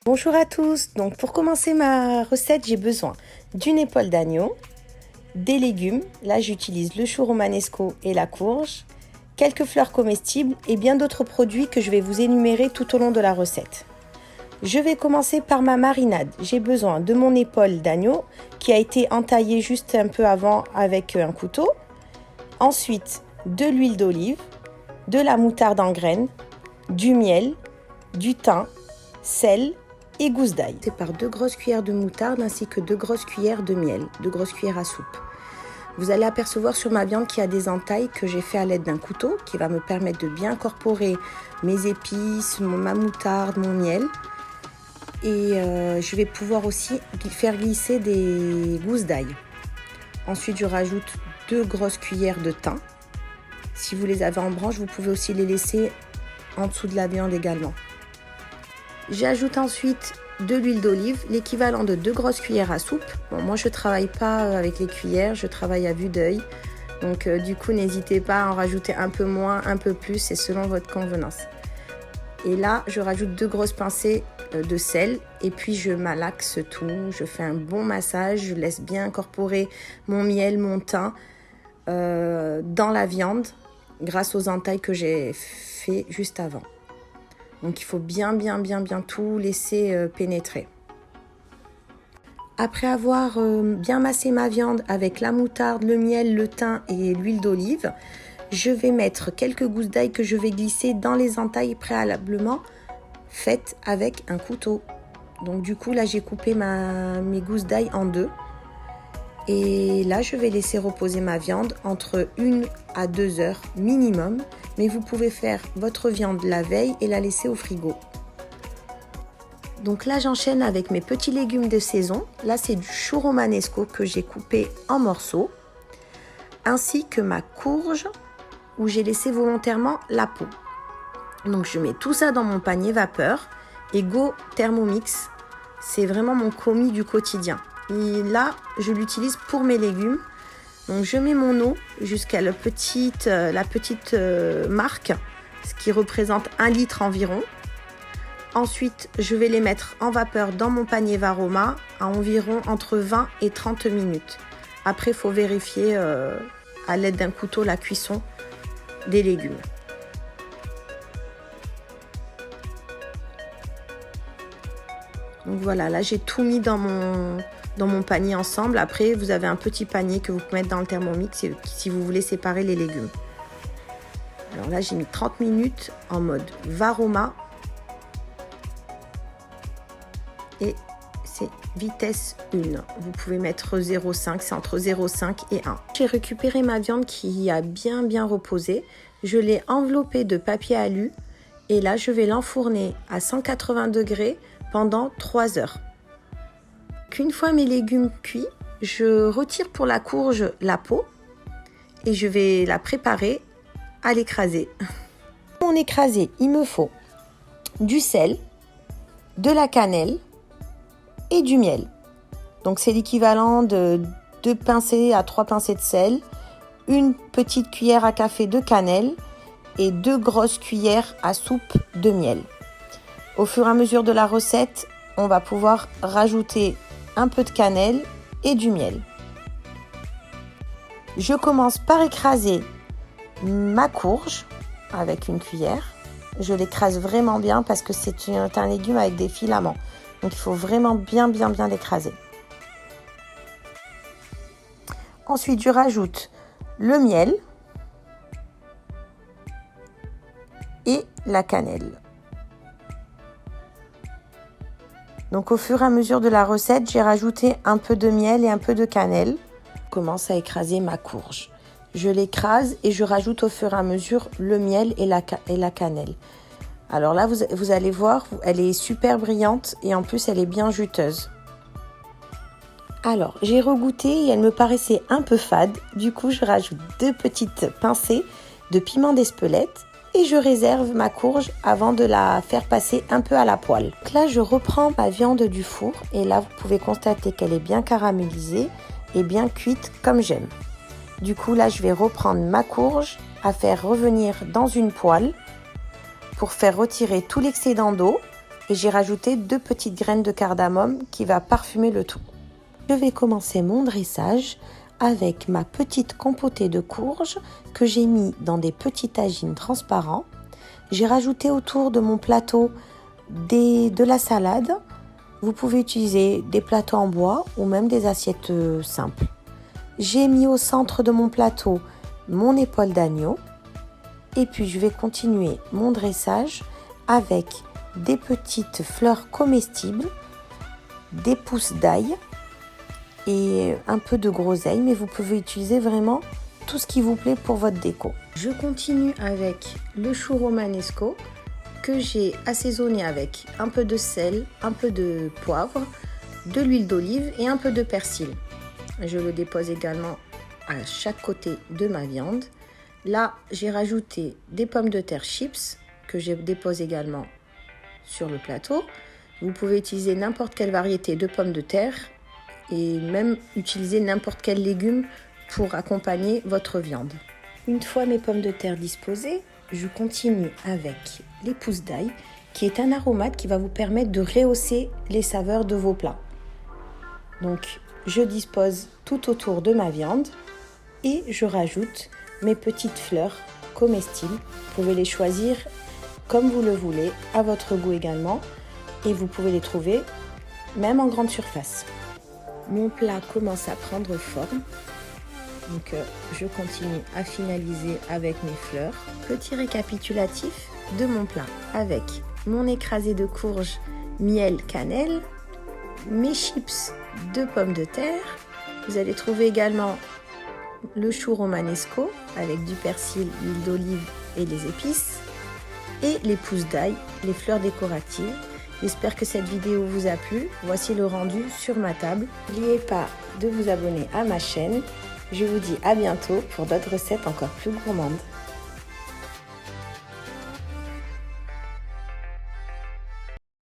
Bonjour à tous, donc pour commencer ma recette, j'ai besoin d'une épaule d'agneau, des légumes, là j'utilise le chou romanesco et la courge, quelques fleurs comestibles et bien d'autres produits que je vais vous énumérer tout au long de la recette. Je vais commencer par ma marinade. J'ai besoin de mon épaule d'agneau qui a été entaillée juste un peu avant avec un couteau. Ensuite, de l'huile d'olive, de la moutarde en graines, du miel, du thym, sel et gousse d'ail. C'est par 2 grosses cuillères de moutarde ainsi que 2 grosses cuillères de miel, 2 grosses cuillères à soupe. Vous allez apercevoir sur ma viande qu'il y a des entailles que j'ai fait à l'aide d'un couteau qui va me permettre de bien incorporer mes épices, ma moutarde, mon miel. Et je vais pouvoir aussi faire glisser des gousses d'ail. Ensuite, je rajoute 2 grosses cuillères de thym. Si vous les avez en branche, vous pouvez aussi les laisser en dessous de la viande également. J'ajoute ensuite de l'huile d'olive, l'équivalent de 2 grosses cuillères à soupe. Bon, moi, je ne travaille pas avec les cuillères, je travaille à vue d'œil. Donc, du coup, n'hésitez pas à en rajouter un peu moins, un peu plus, c'est selon votre convenance. Et là, je rajoute 2 grosses pincées de sel et puis je malaxe tout. Je fais un bon massage, je laisse bien incorporer mon miel, mon thym dans la viande grâce aux entailles que j'ai fait juste avant. Donc il faut bien tout laisser pénétrer. Après avoir bien massé ma viande avec la moutarde, le miel, le thym et l'huile d'olive, je vais mettre quelques gousses d'ail que je vais glisser dans les entailles préalablement faites avec un couteau. Donc du coup là j'ai coupé mes gousses d'ail en 2. Et là, je vais laisser reposer ma viande entre 1 à 2 heures minimum. Mais vous pouvez faire votre viande la veille et la laisser au frigo. Donc là, j'enchaîne avec mes petits légumes de saison. Là, c'est du chou romanesco que j'ai coupé en morceaux. Ainsi que ma courge où j'ai laissé volontairement la peau. Donc, je mets tout ça dans mon panier vapeur. Et go Thermomix, c'est vraiment mon commis du quotidien. Et là, je l'utilise pour mes légumes. Donc, je mets mon eau jusqu'à la petite marque, ce qui représente 1 litre environ. Ensuite, je vais les mettre en vapeur dans mon panier Varoma à environ entre 20 et 30 minutes. Après, il faut vérifier à l'aide d'un couteau la cuisson des légumes. Donc voilà, là j'ai tout mis dans mon panier ensemble. Après, vous avez un petit panier que vous pouvez mettre dans le Thermomix si vous voulez séparer les légumes. Alors là, j'ai mis 30 minutes en mode Varoma. Et c'est vitesse 1. Vous pouvez mettre 0,5, c'est entre 0,5 et 1. J'ai récupéré ma viande qui a bien reposé. Je l'ai enveloppée de papier alu. Et là, je vais l'enfourner à 180 degrés pendant 3 heures. Une fois mes légumes cuits, je retire pour la courge la peau et je vais la préparer à l'écraser. Pour mon écrasé, il me faut du sel, de la cannelle et du miel. Donc c'est l'équivalent de 2 pincées à 3 pincées de sel, une petite cuillère à café de cannelle et 2 grosses cuillères à soupe de miel. Au fur et à mesure de la recette, on va pouvoir rajouter un peu de cannelle et du miel. Je commence par écraser ma courge avec une cuillère. Je l'écrase vraiment bien parce que c'est un légume avec des filaments. Donc il faut vraiment bien l'écraser. Ensuite, je rajoute le miel et la cannelle. Donc au fur et à mesure de la recette, j'ai rajouté un peu de miel et un peu de cannelle. Je commence à écraser ma courge. Je l'écrase et je rajoute au fur et à mesure le miel et la cannelle. Alors là, vous allez voir, elle est super brillante et en plus, elle est bien juteuse. Alors, j'ai regoûté et elle me paraissait un peu fade. Du coup, je rajoute 2 petites pincées de piment d'Espelette. Et je réserve ma courge avant de la faire passer un peu à la poêle. Donc là, je reprends ma viande du four et là, vous pouvez constater qu'elle est bien caramélisée et bien cuite comme j'aime. Du coup, là, je vais reprendre ma courge à faire revenir dans une poêle pour faire retirer tout l'excédent d'eau et j'ai rajouté 2 petites graines de cardamome qui va parfumer le tout. Je vais commencer mon dressage avec ma petite compotée de courges que j'ai mis dans des petits tagines transparents. J'ai rajouté autour de mon plateau de la salade. Vous pouvez utiliser des plateaux en bois ou même des assiettes simples. J'ai mis au centre de mon plateau mon épaule d'agneau et puis je vais continuer mon dressage avec des petites fleurs comestibles, des pousses d'ail et un peu de groseille, mais vous pouvez utiliser vraiment tout ce qui vous plaît pour votre déco. Je continue avec le chou romanesco que j'ai assaisonné avec un peu de sel, un peu de poivre, de l'huile d'olive et un peu de persil. Je le dépose également à chaque côté de ma viande. Là, j'ai rajouté des pommes de terre chips que je dépose également sur le plateau. Vous pouvez utiliser n'importe quelle variété de pommes de terre et même utiliser n'importe quel légume pour accompagner votre viande. Une fois mes pommes de terre disposées, je continue avec les pousses d'ail, qui est un aromate qui va vous permettre de rehausser les saveurs de vos plats. Donc, je dispose tout autour de ma viande et je rajoute mes petites fleurs comestibles. Vous pouvez les choisir comme vous le voulez, à votre goût également, et vous pouvez les trouver même en grande surface. Mon plat commence à prendre forme, donc je continue à finaliser avec mes fleurs. Petit récapitulatif de mon plat avec mon écrasé de courge, miel, cannelle, mes chips de pommes de terre. Vous allez trouver également le chou romanesco avec du persil, l'huile d'olive et les épices, et les pousses d'ail, les fleurs décoratives. J'espère que cette vidéo vous a plu. Voici le rendu sur ma table. N'oubliez pas de vous abonner à ma chaîne. Je vous dis à bientôt pour d'autres recettes encore plus gourmandes.